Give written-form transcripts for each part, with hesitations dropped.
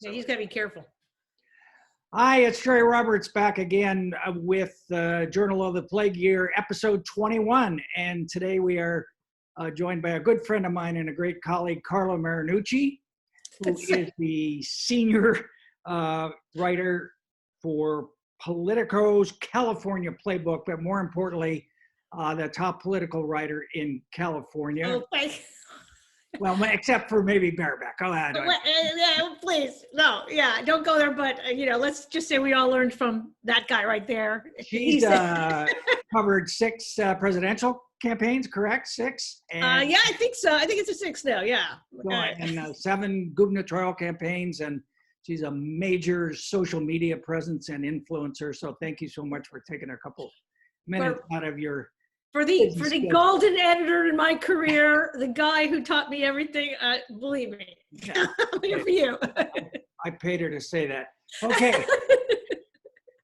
Yeah, he's got to be careful. Hi, it's Jerry Roberts back again with Journal of the Plague Year, episode 21. And today we are joined by a good friend of mine and a great colleague, Carla Marinucci, who is the senior writer for Politico's California Playbook, but more importantly, the top political writer in California. Oh, thank Well, except for maybe Bareback. Go ahead. Yeah, please. No, yeah, don't go there. But, let's just say we all learned from that guy right there. She's covered 6 presidential campaigns, correct? 6? And, yeah, I think so. I think it's a 6 now, yeah. And 7 gubernatorial campaigns, and she's a major social media presence and influencer. So thank you so much for taking a couple minutes out of your... For the golden editor in my career, the guy who taught me everything, believe me, yeah. I'm here for you. I paid her to say that. Okay.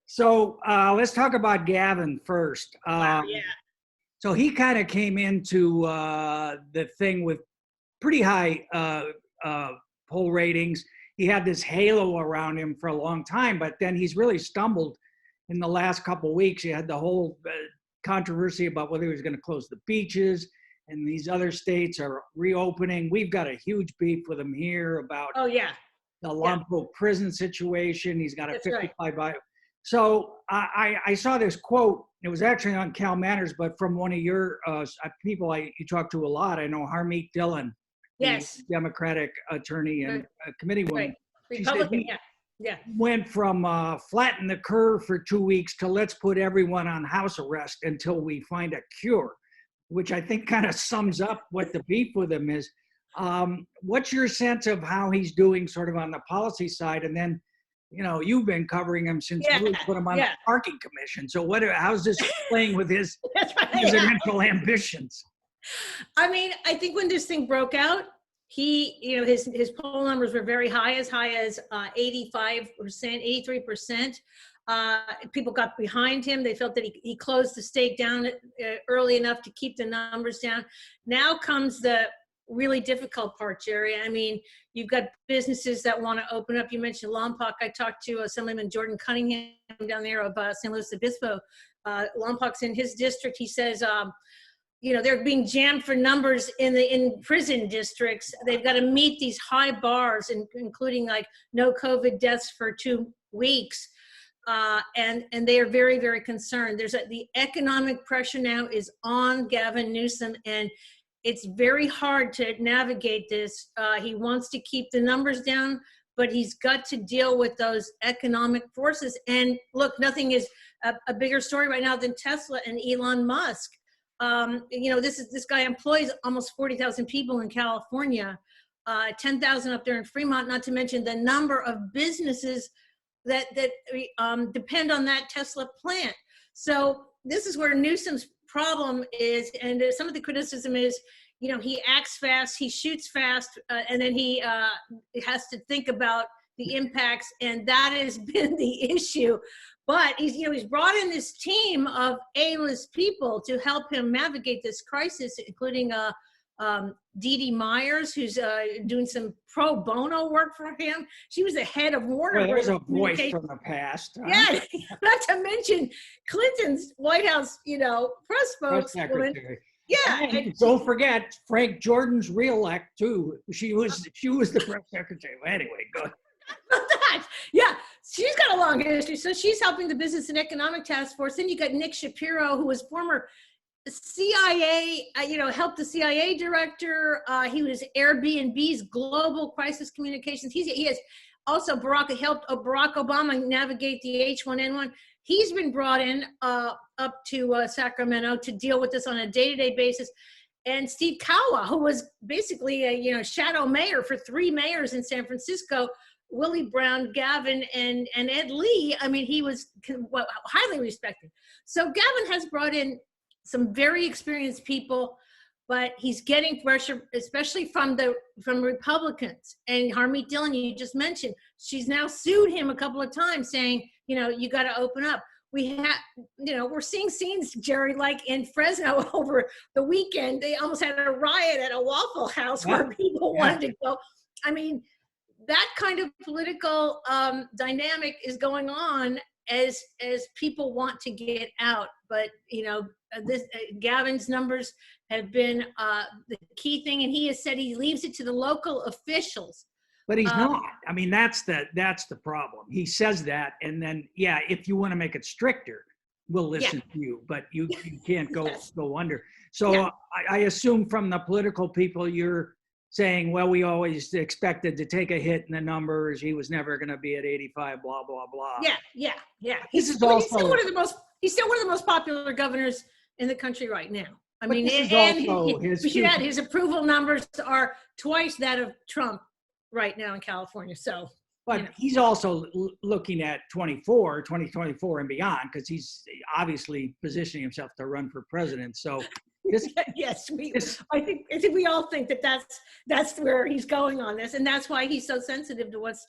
So let's talk about Gavin first. Wow, yeah. So he kind of came into the thing with pretty high poll ratings. He had this halo around him for a long time, but then he's really stumbled in the last couple of weeks. He had the whole controversy about whether he was going to close the beaches, and these other states are reopening. We've got a huge beef with him here about the Lompoc prison situation. He's got a 55 by. So I saw this quote. It was actually on Cal Manners, but from one of your people you talk to a lot. I know Harmeet Dillon, the Democratic attorney and committeewoman. Right. Republican, went from flatten the curve for 2 weeks to let's put everyone on house arrest until we find a cure, which I think kind of sums up what the beef with him is. What's your sense of how he's doing sort of on the policy side? And then, you've been covering him since we put him on the parking commission. So how's this playing with his presidential ambitions? I mean, I think when this thing broke out, his poll numbers were very high as 85%, 83%. People got behind him. They felt that he closed the state down early enough to keep the numbers down. Now comes the really difficult part, Jerry. I mean, you've got businesses that want to open up. You mentioned Lompoc. I talked to Assemblyman Jordan Cunningham down there of San Luis Obispo. Lompoc's in his district. He says, they're being jammed for numbers in prison districts. They've got to meet these high bars, including like no COVID deaths for 2 weeks. And they are very, very concerned. The economic pressure now is on Gavin Newsom, and it's very hard to navigate this. He wants to keep the numbers down, but he's got to deal with those economic forces. And look, nothing is a bigger story right now than Tesla and Elon Musk. This guy employs almost 40,000 people in California, 10,000 up there in Fremont, not to mention the number of businesses that depend on that Tesla plant. So this is where Newsom's problem is, and some of the criticism is, he acts fast, he shoots fast, and then he has to think about the impacts, and that has been the issue. But he's brought in this team of A-list people to help him navigate this crisis, including Dee Dee Myers, who's doing some pro bono work for him. She was the head of Warner. Well, there's a voice from the past. Yeah, not to mention Clinton's White House, press spokeswoman. Yeah, and don't forget Frank Jordan's reelect too. She was the press secretary. Well, anyway, go ahead. Yeah, she's got a long history. So she's helping the Business and Economic Task Force. Then you got Nick Shapiro, who was former CIA, helped the CIA director. He was Airbnb's global crisis communications. He has also helped Barack Obama navigate the H1N1. He's been brought in up to Sacramento to deal with this on a day-to-day basis. And Steve Kawa, who was basically a shadow mayor for 3 mayors in San Francisco, Willie Brown, Gavin, and Ed Lee. I mean, he was highly respected. So Gavin has brought in some very experienced people, but he's getting pressure, especially from Republicans. And Harmeet Dillon, you just mentioned, she's now sued him a couple of times, saying, you got to open up. We're seeing scenes, Jerry, like in Fresno over the weekend. They almost had a riot at a Waffle House where people wanted to go. I mean, that kind of political dynamic is going on as people want to get out. But this Gavin's numbers have been the key thing, and he has said he leaves it to the local officials. But he's not. I mean, that's the problem. He says that, and then if you want to make it stricter, we'll listen to you. But you can't go under. So I assume from the political people, you're saying, well, we always expected to take a hit in the numbers. He was never going to be at 85. Blah blah blah. Yeah. He's still one of the most popular governors in the country right now. I mean, his approval numbers are twice that of Trump right now in California. So, but he's also looking at 2024 and beyond, because he's obviously positioning himself to run for president. So, I think we all think that that's where he's going on this, and that's why he's so sensitive to what's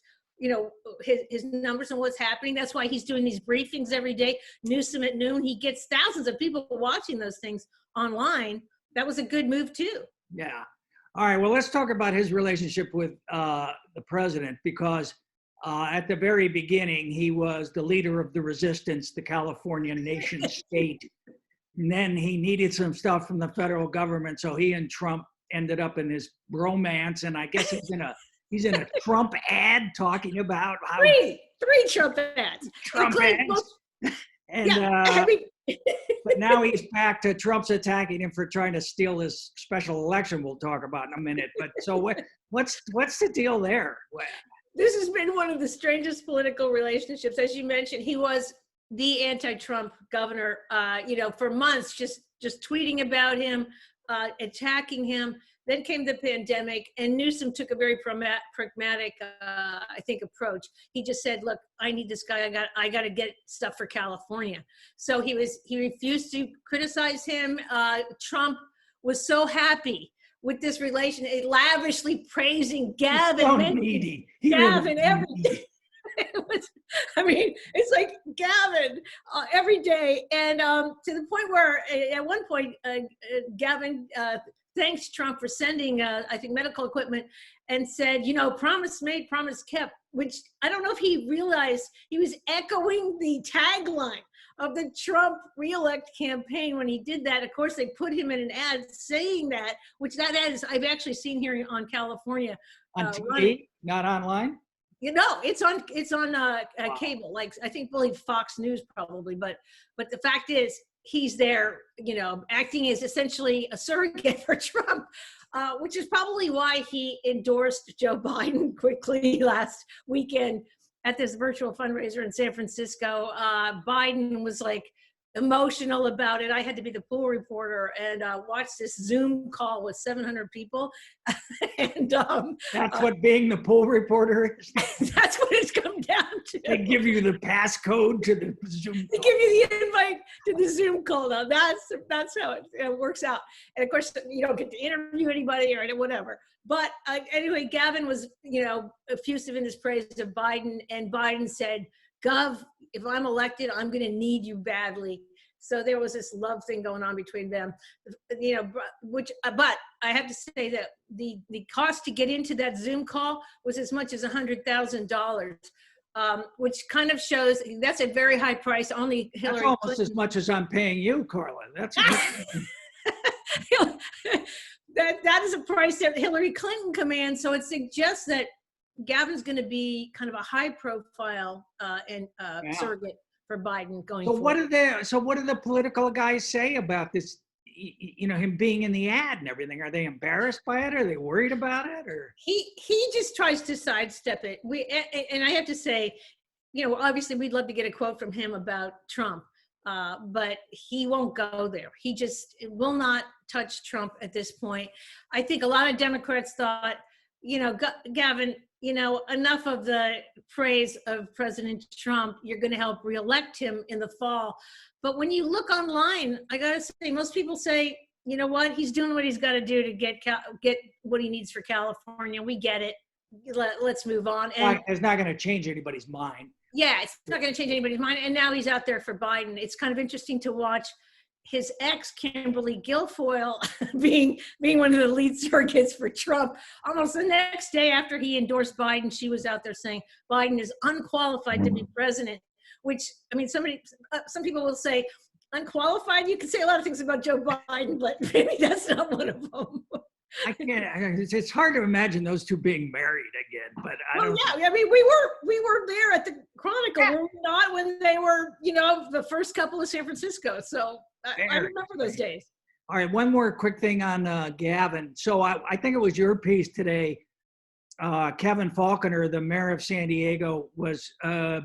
his numbers and what's happening. That's why he's doing these briefings every day. Newsom at noon. He gets thousands of people watching those things online. That was a good move too. Yeah. All right. Well, let's talk about his relationship with the president, because at the very beginning, he was the leader of the resistance, the California nation state. And then he needed some stuff from the federal government. So he and Trump ended up in this bromance. And I guess he's in a Trump ad talking about how three Trump ads. And but now he's back to Trump's attacking him for trying to steal his special election. We'll talk about in a minute. But so what's the deal there? This has been one of the strangest political relationships. As you mentioned, he was the anti-Trump governor, for months, just tweeting about him, attacking him. Then came the pandemic, and Newsom took a very pragmatic, approach. He just said, "Look, I need this guy. I got to get stuff for California." So he refused to criticize him. Trump was so happy with this relation, lavishly praising Gavin. So needy. Gavin everything. It's like Gavin every day, and to the point where at one point Gavin thanks Trump for sending medical equipment, and said, promise made, promise kept, which I don't know if he realized he was echoing the tagline of the Trump reelect campaign when he did that. Of course, they put him in an ad saying that, which that ad is I've actually seen here on California. On TV, not online? It's on cable, like I believe Fox News probably, but the fact is he's there, acting as essentially a surrogate for Trump, which is probably why he endorsed Joe Biden quickly last weekend at this virtual fundraiser in San Francisco. Biden was like emotional about it. I had to be the pool reporter and watch this Zoom call with 700 people. And that's what being the pool reporter is. That's what it's come down to. They give you the passcode to the Zoom call. They give you the invite to the Zoom call. Now that's how it works out. And of course, you don't get to interview anybody or whatever. But anyway, Gavin was, effusive in his praise of Biden, and Biden said, "Gov, if I'm elected, I'm going to need you badly." So there was this love thing going on between them, but I have to say that the cost to get into that Zoom call was as much as $100,000, which kind of shows that's a very high price. Only Hillary That's almost Clinton. as much as I'm paying you, Carla. That's that is a price that Hillary Clinton commands. So it suggests that Gavin's going to be kind of a high profile surrogate for Biden going forward. What do the political guys say about this, him being in the ad and everything? Are they embarrassed by it? Are they worried about it? Or he just tries to sidestep it. And I have to say, obviously we'd love to get a quote from him about Trump, but he won't go there. He just will not touch Trump at this point. I think a lot of Democrats thought, Gavin, enough of the praise of President Trump. You're going to help reelect him in the fall. But when you look online, I got to say, most people say, you know what, he's doing what he's got to do to get what he needs for California. We get it. Let's move on. And it's not going to change anybody's mind. Yeah, it's not going to change anybody's mind. And now he's out there for Biden. It's kind of interesting to watch his ex, Kimberly Guilfoyle, being one of the lead surrogates for Trump. Almost the next day after he endorsed Biden, she was out there saying Biden is unqualified to be president, which, I mean, some people will say, unqualified? You can say a lot of things about Joe Biden, but maybe that's not one of them. I can't. It's hard to imagine those two being married again. But I don't. Yeah, I mean, we were there at the Chronicle. Yeah. Were we not, when they were, the first couple of San Francisco? So I remember those days. All right, one more quick thing on Gavin. So I think it was your piece today. Kevin Faulconer, the mayor of San Diego, was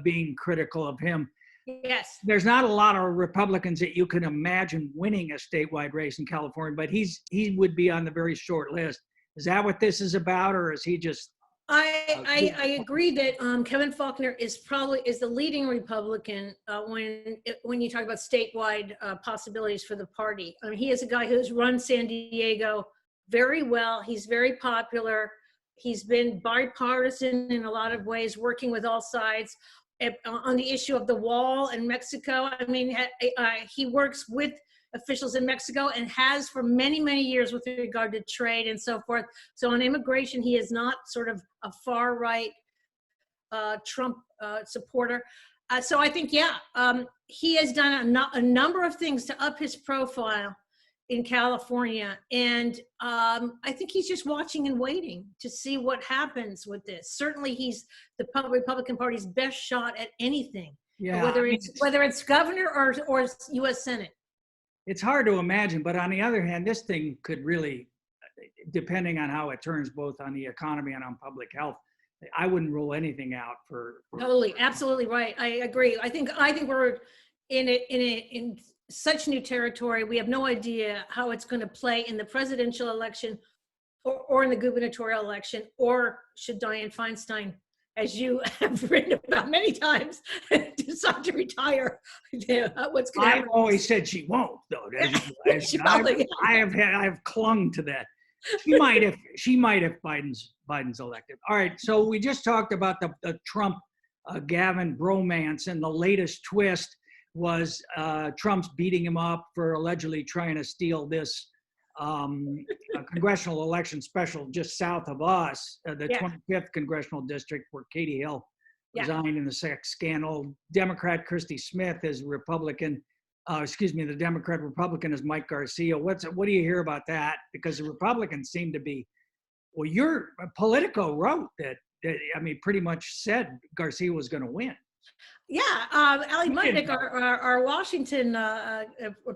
being critical of him. Yes. There's not a lot of Republicans that you can imagine winning a statewide race in California, but he would be on the very short list. Is that what this is about, or is he just? I agree that Kevin Faulconer is the leading Republican when you talk about statewide possibilities for the party. I mean, he is a guy who has run San Diego very well. He's very popular. He's been bipartisan in a lot of ways, working with all sides. On the issue of the wall in Mexico, I mean, he works with officials in Mexico and has for many, many years with regard to trade and so forth. So on immigration, he is not sort of a far right Trump supporter. So I think, he has done a number of things to up his profile in California. And I think he's just watching and waiting to see what happens with this. Certainly he's the Republican Party's best shot at anything, whether it's governor or U.S. Senate. It's hard to imagine, but on the other hand, this thing could really, depending on how it turns both on the economy and on public health, I wouldn't rule anything out for Totally, absolutely right. I agree. I think we're in such new territory. We have no idea how it's going to play in the presidential election or in the gubernatorial election, or should Dianne Feinstein, as you have written about many times, decide to retire. What's going to happen? I've always said she won't, though. I have clung to that. She might if Biden's elected. All right, so we just talked about the Trump Gavin bromance, and the latest twist was Trump's beating him up for allegedly trying to steal this congressional election special just south of us, the 25th congressional district, where Katie Hill resigned in the sex scandal. Democrat Christy Smith is Republican. The Democrat Republican is Mike Garcia. What do you hear about that? Because the Republicans seem to be, your Politico wrote that pretty much said Garcia was going to win. Yeah, Ali Mutnick, our Washington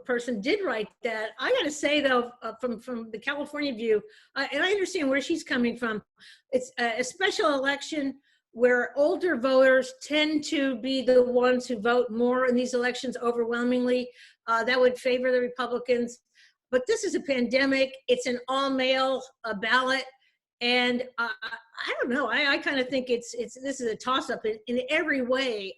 person, did write that. I got to say, though, from the California view, and I understand where she's coming from, it's a special election where older voters tend to be the ones who vote more in these elections overwhelmingly. That would favor the Republicans. But this is a pandemic. It's an all-mail ballot. And I don't know. I kind of think this is a toss-up in every way.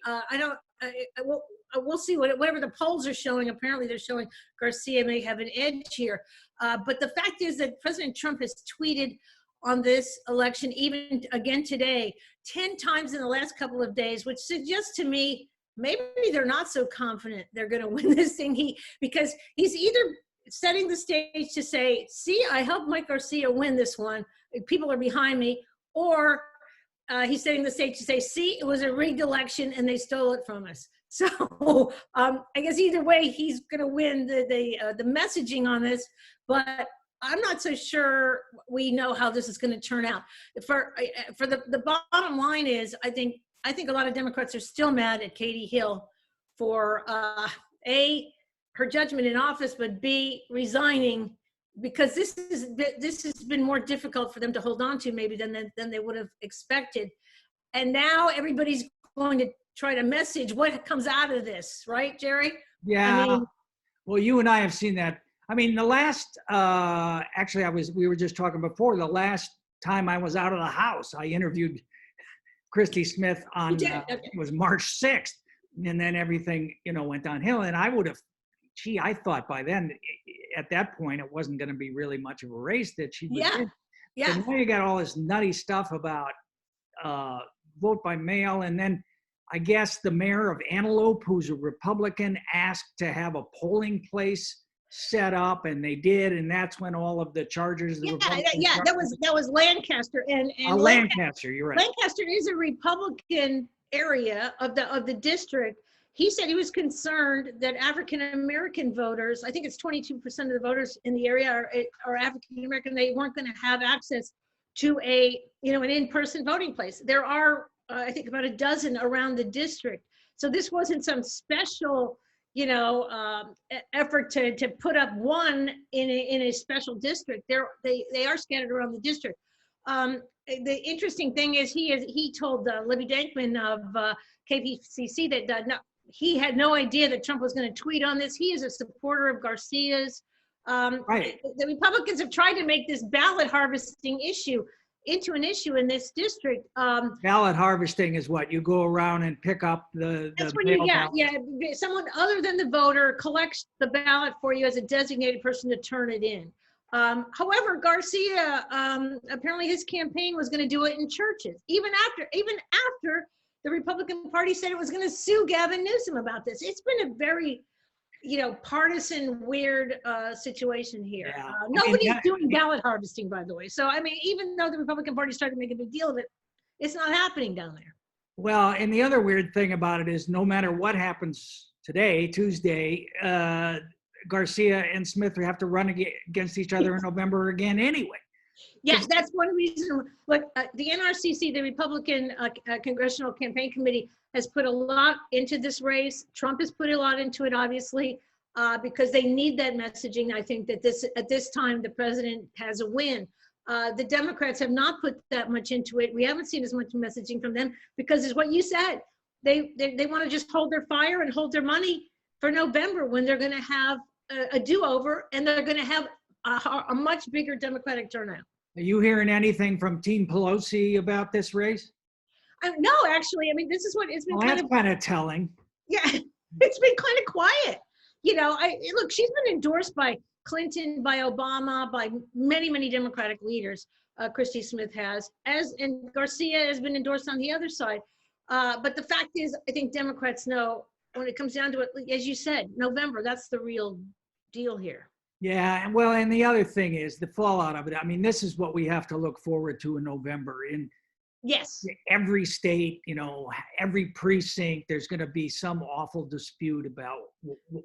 We'll see whatever the polls are showing. Apparently, they're showing Garcia may have an edge here. But the fact is that President Trump has tweeted on this election, even again today, 10 times in the last couple of days, which suggests to me maybe they're not so confident they're going to win this thing. Because he's either setting the stage to say, "See, I helped Mike Garcia win this one. People are behind me," or he's setting the stage to say, "See, it was a rigged election and they stole it from us." So I guess either way, he's going to win the messaging on this. But I'm not so sure we know how this is going to turn out. For the bottom line is, I think a lot of Democrats are still mad at Katie Hill for her judgment in office, but B, resigning, because this has been more difficult for them to hold on to maybe than they would have expected. And now everybody's going to try to message what comes out of this, right, Jerry? Yeah. Well, you and I have seen that. I mean, the last, we were just talking before, the last time I was out of the house, I interviewed Christy Smith on, it was March 6th. And then everything, went downhill. And I would have, I thought by then, at that point, it wasn't going to be really much of a race that she was in. Yeah. So now you got all this nutty stuff about vote by mail. And then I guess the mayor of Antelope, who's a Republican, asked to have a polling place set up, and they did, and that's when all of the charges. That was Lancaster, and Lancaster. You're right. Lancaster is a Republican area of the district. He said he was concerned that African American voters, I think it's 22% of the voters in the area are African American. They weren't going to have access to an in-person voting place. There are, I think, about a dozen around the district. So this wasn't some special, effort to put up one in a special district. They are scattered around the district. The interesting thing is he told Libby Dankman of KPCC that he had no idea that Trump was going to tweet on this. He is a supporter of Garcia's. Right. The Republicans have tried to make this ballot harvesting issue into an issue in this district. Ballot harvesting is what? You go around and pick up the That's when someone other than the voter collects the ballot for you as a designated person to turn it in. However, Garcia, apparently his campaign was going to do it in churches, even after the Republican Party said it was going to sue Gavin Newsom about this. It's been a very, partisan, weird situation here. Yeah. Nobody's doing ballot harvesting, by the way. So, even though the Republican Party started to make a big deal of it, it's not happening down there. Well, and the other weird thing about it is no matter what happens today, Tuesday, Garcia and Smith have to run against each other in November again anyway. Yes, that's one reason. Look, the NRCC, the Republican Congressional Campaign Committee, has put a lot into this race. Trump has put a lot into it, obviously, because they need that messaging. I think that at this time, the president has a win. The Democrats have not put that much into it. We haven't seen as much messaging from them because, it's what you said. They want to just hold their fire and hold their money for November, when they're going to have a do-over, and they're going to have a much bigger Democratic turnout. Are you hearing anything from Team Pelosi about this race? No, actually, this is what it's been that's kind of telling. Yeah, it's been kind of quiet. Look, she's been endorsed by Clinton, by Obama, by many, many Democratic leaders. Christy Smith has, and Garcia has been endorsed on the other side. But the fact is, I think Democrats know, when it comes down to it, as you said, November, that's the real deal here. Yeah, well, and the other thing is the fallout of it. This is what we have to look forward to in November. In every state, every precinct, there's going to be some awful dispute about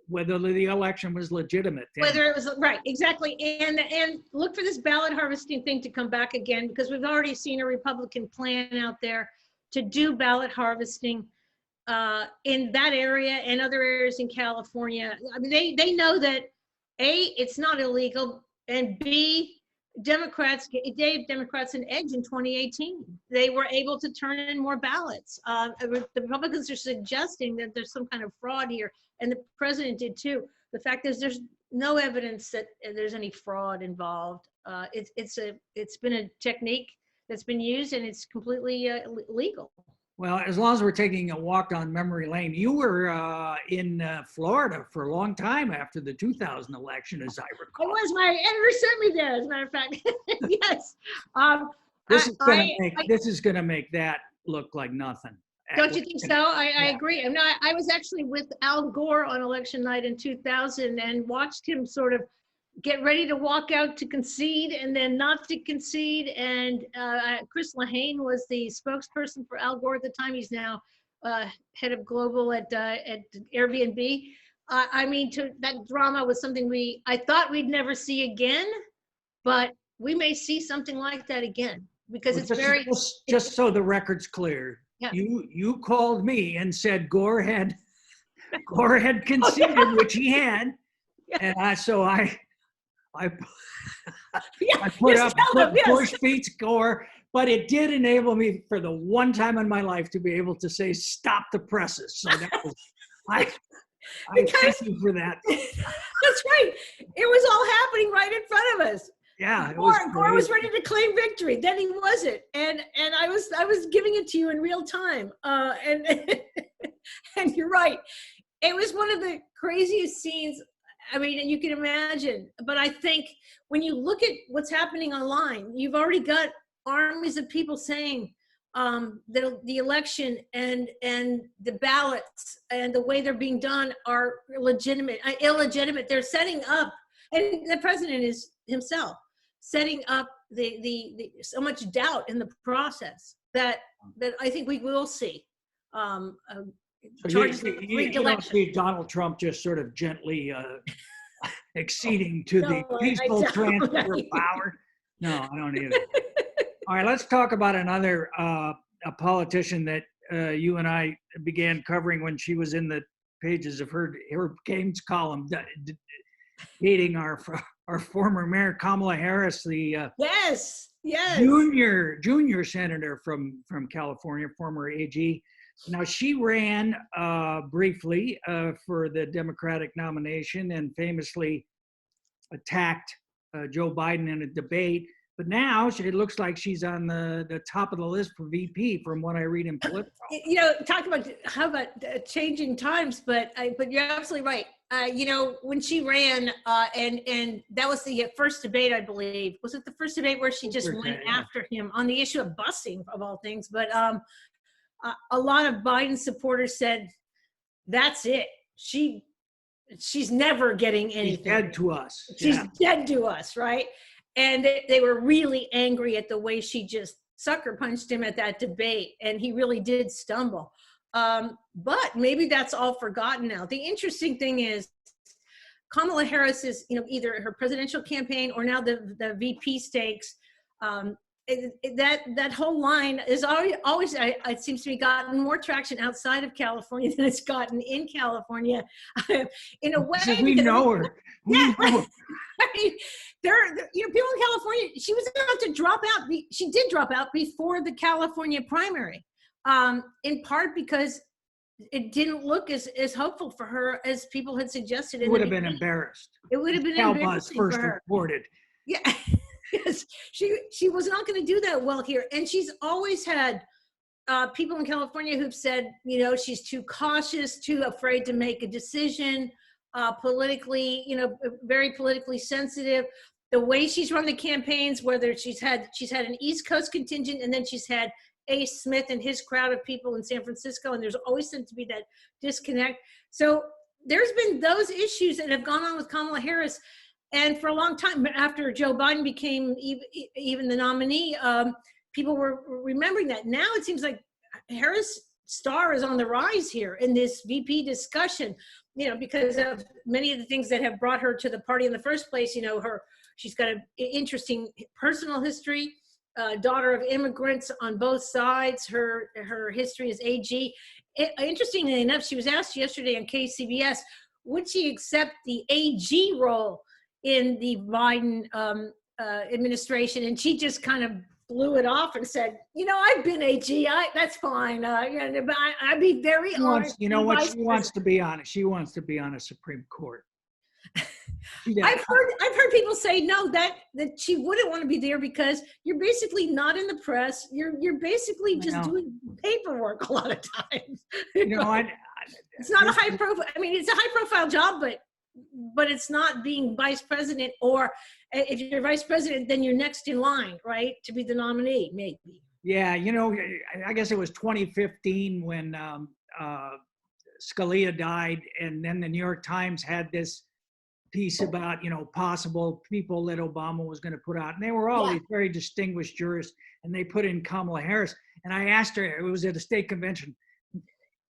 whether the election was legitimate. Whether it was right, exactly. And look for this ballot harvesting thing to come back again, because we've already seen a Republican plan out there to do ballot harvesting in that area and other areas in California. They know that A, it's not illegal, and B, Democrats gave Democrats an edge in 2018. They were able to turn in more ballots. The Republicans are suggesting that there's some kind of fraud here, and the president did too. The fact is, there's no evidence that there's any fraud involved. It's been a technique that's been used, and it's completely legal. Well, as long as we're taking a walk down memory lane, you were in Florida for a long time after the 2000 election, as I recall. It was. My editor sent me there, as a matter of fact. Yes. This is going to make that look like nothing. Don't you think so? I agree. I was actually with Al Gore on election night in 2000 and watched him sort of get ready to walk out to concede and then not to concede. And Chris Lahane was the spokesperson for Al Gore at the time. He's now head of global at Airbnb. That drama was something I thought we'd never see again, but we may see something like that again, because it's just so the record's clear. Yeah. You called me and said Gore had conceded, which he had, and I put up Bush beats Gore, but it did enable me for the one time in my life to be able to say, stop the presses. So that was, I thank you for that. That's right. It was all happening right in front of us. Yeah. Gore was ready to claim victory. Then he wasn't. And I was giving it to you in real time. And you're right. It was one of the craziest scenes. You can imagine, but I think when you look at what's happening online, you've already got armies of people saying, the election and the ballots and the way they're being done are illegitimate. They're setting up, and the president is himself setting up the so much doubt in the process that I think we will see. Charges of You don't see Donald Trump just sort of gently acceding to the peaceful transfer of power? No, I don't either. All right, let's talk about another a politician that you and I began covering when she was in the pages of her games column, dating our former mayor Kamala Harris, the yes junior senator from California, former AG. Now she ran briefly for the Democratic nomination and famously attacked Joe Biden in a debate. But now it looks like she's on the top of the list for VP, from what I read in Politico. You know, talk about how about changing times, but you're absolutely right. You know, when she ran, and that was the first debate, I believe. Was it the first debate where she just went after him on the issue of busing, of all things? But a lot of Biden supporters said, "That's it. She's never getting anything. She's dead to us. She's dead to us, right?" And they were really angry at the way she just sucker punched him at that debate, and he really did stumble. But maybe that's all forgotten now. The interesting thing is Kamala Harris is, you know, either her presidential campaign or now the VP stakes. That whole line is always it seems to be gotten more traction outside of California than it's gotten in California. In a way, we know her. I mean, you know, people in California. She was about to drop out. She did drop out before the California primary, in part because it didn't look as hopeful for her as people had suggested. It would have been embarrassed. It would have been embarrassing first for her. reported. Yeah. Yes, she was not going to do that well here, and she's always had people in California who've said, you know, she's too cautious, too afraid to make a decision, politically, you know, very politically sensitive. The way she's run the campaigns, whether she's had an East Coast contingent, and then she's had Ace Smith and his crowd of people in San Francisco, and there's always seemed to be that disconnect. So there's been those issues that have gone on with Kamala Harris. And for a long time, after Joe Biden became even the nominee, people were remembering that. Now it seems like Harris' star is on the rise here in this VP discussion, you know, because of many of the things that have brought her to the party in the first place. You know, she's got an interesting personal history, daughter of immigrants on both sides. Her history as AG. Interestingly enough, she was asked yesterday on KCBS, would she accept the AG role in the Biden administration, and she just kind of blew it off and said, "You know, I've been AG. That's fine. But I'd be very honest." You know what? She wants to be on it. She wants to be on a Supreme Court. I've heard people say no, that she wouldn't want to be there because you're basically not in the press. You're basically just doing paperwork a lot of times. You know, it's not a high profile. I mean, it's a high profile job, but it's not being vice president, or if you're vice president, then you're next in line, right, to be the nominee, maybe. Yeah, you know, I guess it was 2015 when Scalia died, and then the New York Times had this piece about, you know, possible people that Obama was going to put out, and they were all these very distinguished jurists, and they put in Kamala Harris. And I asked her, it was at a state convention, and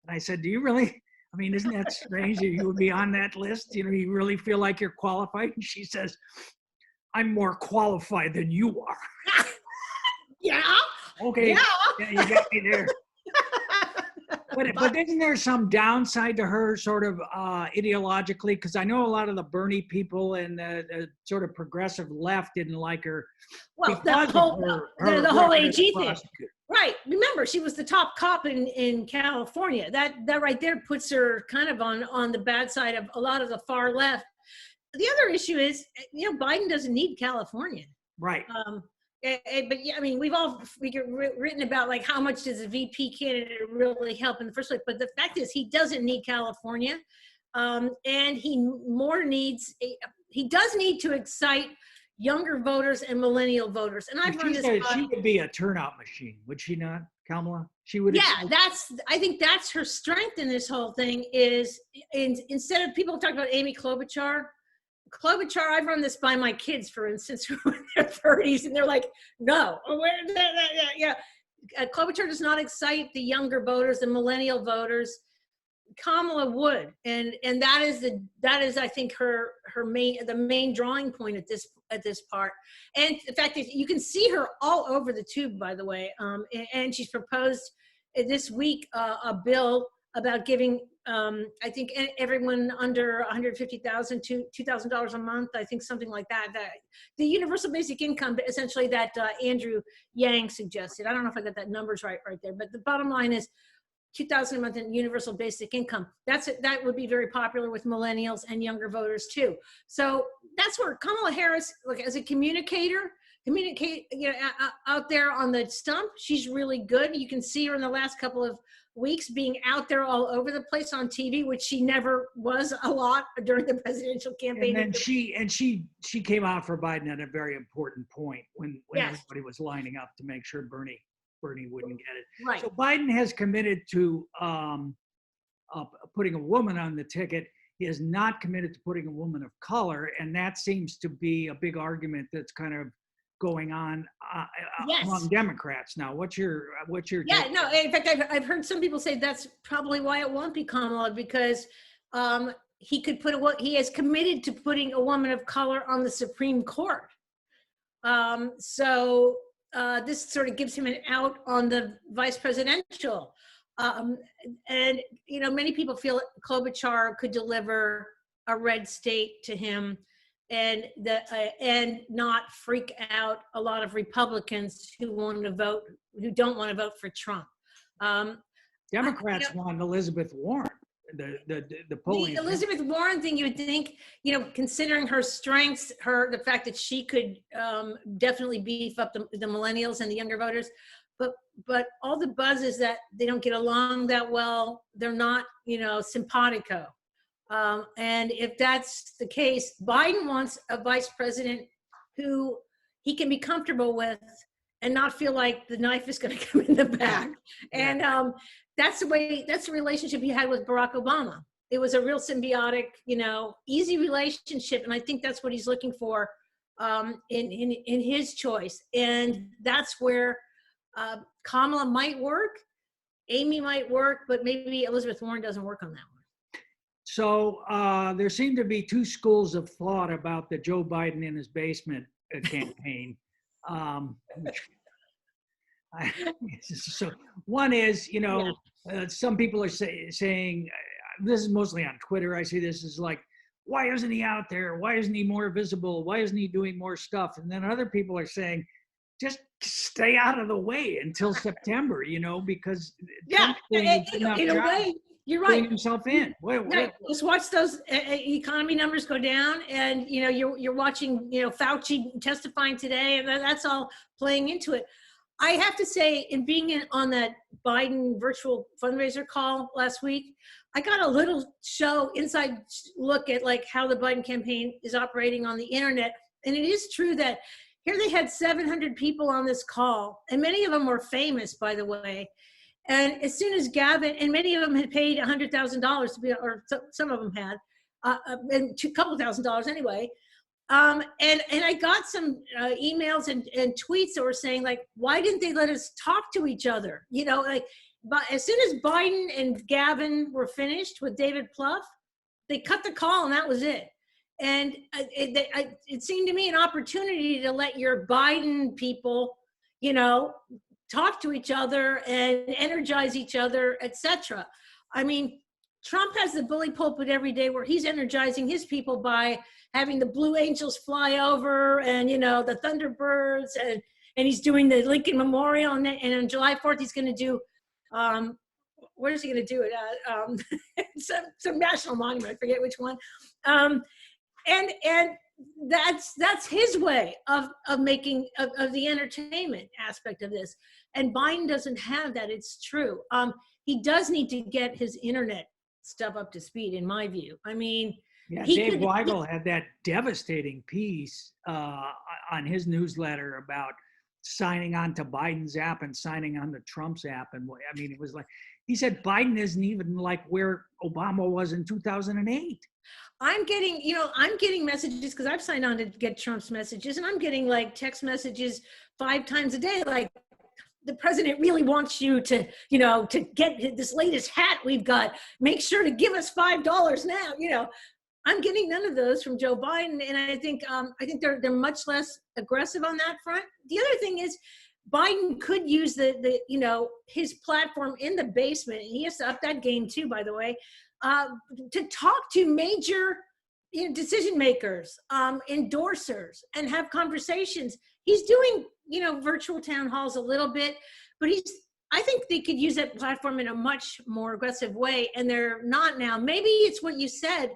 I said, "Do you really? I mean, isn't that strange that you would be on that list? You know, you really feel like you're qualified?" And she says, "I'm more qualified than you are." Yeah. Okay. Yeah, you got me there. But isn't there some downside to her sort of ideologically? Because I know a lot of the Bernie people and the sort of progressive left didn't like her. Well, the whole AG thing. Right. Remember, she was the top cop in California. That right there puts her kind of on the bad side of a lot of the far left. The other issue is, you know, Biden doesn't need California. Right. But yeah, I mean, we've written about like how much does a VP candidate really help in the first place. But the fact is, he doesn't need California, and he does need to excite younger voters and millennial voters. And I've run this. She would be a turnout machine, would she not? Kamala? She would. Yeah, I think that's her strength in this whole thing is instead of people talk about Amy Klobuchar, I've run this by my kids, for instance, who are in their 30s, and they're like, no, yeah. Klobuchar does not excite the younger voters, the millennial voters. Kamala would, and that is I think the main drawing point at this part. And the fact that you can see her all over the tube, by the way, and she's proposed this week a bill about giving I think everyone under 150,000 to $2,000 a month, I think something like that. The universal basic income, essentially, that Andrew Yang suggested. I don't know if I got that numbers right there, but the bottom line is $2,000 a month in universal basic income. That would be very popular with millennials and younger voters too. So that's where Kamala Harris, look, as a communicator, out there on the stump, she's really good. You can see her in the last couple of weeks being out there all over the place on TV, which she never was a lot during the presidential campaign. And then she came out for Biden at a very important point when yes. everybody was lining up to make sure Bernie wouldn't get it. Right. So Biden has committed to putting a woman on the ticket. He is not committed to putting a woman of color, and that seems to be a big argument that's kind of going on yes. among Democrats now. What's your yeah take? No, in fact, I've heard some people say that's probably why it won't be Kamala, because he has committed to putting a woman of color on the Supreme Court. So this sort of gives him an out on the vice presidential. And many people feel Klobuchar could deliver a red state to him, and not freak out a lot of Republicans who don't want to vote for Trump. Democrats want Elizabeth Warren. The polling. The Elizabeth Warren thing, you would think, considering her strengths, the fact that she could definitely beef up the millennials and the younger voters, but all the buzz is that they don't get along that well. They're not, simpatico. And if that's the case, Biden wants a vice president who he can be comfortable with and not feel like the knife is going to come in the back. And that's the relationship he had with Barack Obama. It was a real symbiotic, easy relationship. And I think that's what he's looking for in his choice. And that's where Kamala might work, Amy might work, but maybe Elizabeth Warren doesn't work on that one. So there seem to be two schools of thought about the Joe Biden in his basement campaign. So one is, some people are saying, this is mostly on Twitter, I see this is like, why isn't he out there? Why isn't he more visible? Why isn't he doing more stuff? And then other people are saying, just stay out of the way until September, because in a way, you're right. Himself in. Wait. Just watch those economy numbers go down, and you're watching Fauci testifying today, and that's all playing into it. I have to say, in being on that Biden virtual fundraiser call last week, I got a little inside look at how the Biden campaign is operating on the internet, and it is true that here they had 700 people on this call, and many of them were famous, by the way. And as soon as Gavin, and many of them had paid $100,000 to be, or some of them had, and a couple $1,000s anyway. And I got some emails and tweets that were saying, why didn't they let us talk to each other? But as soon as Biden and Gavin were finished with David Plouffe, they cut the call and that was it. And it seemed to me an opportunity to let your Biden people, talk to each other and energize each other, etc. I mean, Trump has the bully pulpit every day where he's energizing his people by having the Blue Angels fly over and, the Thunderbirds, and he's doing the Lincoln Memorial. And on July 4th, he's going to do, where is he going to do it? Some national monument, I forget which one. And that's his way of making of the entertainment aspect of this. And Biden doesn't have that. It's true. He does need to get his internet stuff up to speed, in my view. I mean, Dave Weigel had that devastating piece on his newsletter about signing on to Biden's app and signing on to Trump's app. And I mean, it was like, he said Biden isn't even like where Obama was in 2008. I'm getting messages because I've signed on to get Trump's messages, and I'm getting like text messages 5 times a day. Like, the president really wants you to, to get this latest hat we've got. Make sure to give us $5 now. I'm getting none of those from Joe Biden, and I think they're much less aggressive on that front. The other thing is, Biden could use the his platform in the basement, and he has to up that game too, by the way, to talk to major decision makers, endorsers, and have conversations. He's doing virtual town halls a little bit, but I think they could use that platform in a much more aggressive way, and they're not now. Maybe it's what you said.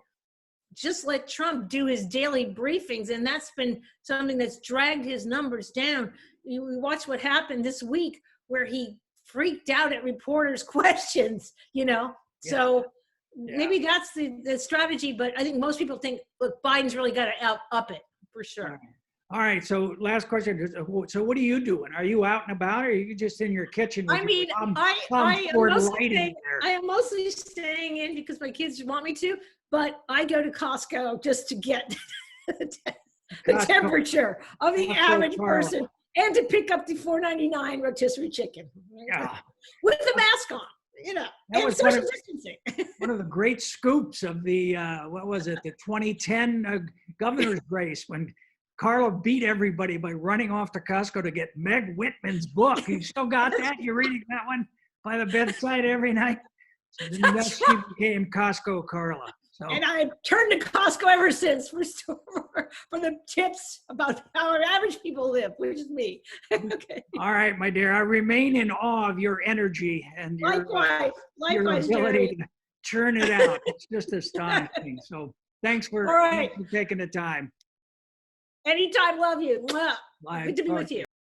Just let Trump do his daily briefings, and that's been something that's dragged his numbers down. We watched what happened this week, where he freaked out at reporters' questions, So maybe that's the strategy, but I think most people think, look, Biden's really got to up it, for sure. All right, so last question. So what are you doing? Are you out and about, or are you just in your kitchen? I am mostly staying in because my kids want me to, but I go to Costco just to get the temperature of the average person, and to pick up the $4.99 rotisserie chicken with the mask on, and social distancing. One of the great scoops of the, the 2010 governor's race, when Carla beat everybody by running off to Costco to get Meg Whitman's book. You still got that? You're reading that one by the bedside every night? So then she became Costco Carla. So. And I've turned to Costco ever since for the tips about how average people live, which is me. Okay. All right, my dear. I remain in awe of your energy and your ability Jerry. to churn it out. It's just astonishing. So thanks for taking the time. Anytime. Love you. Bye. Good to be with you.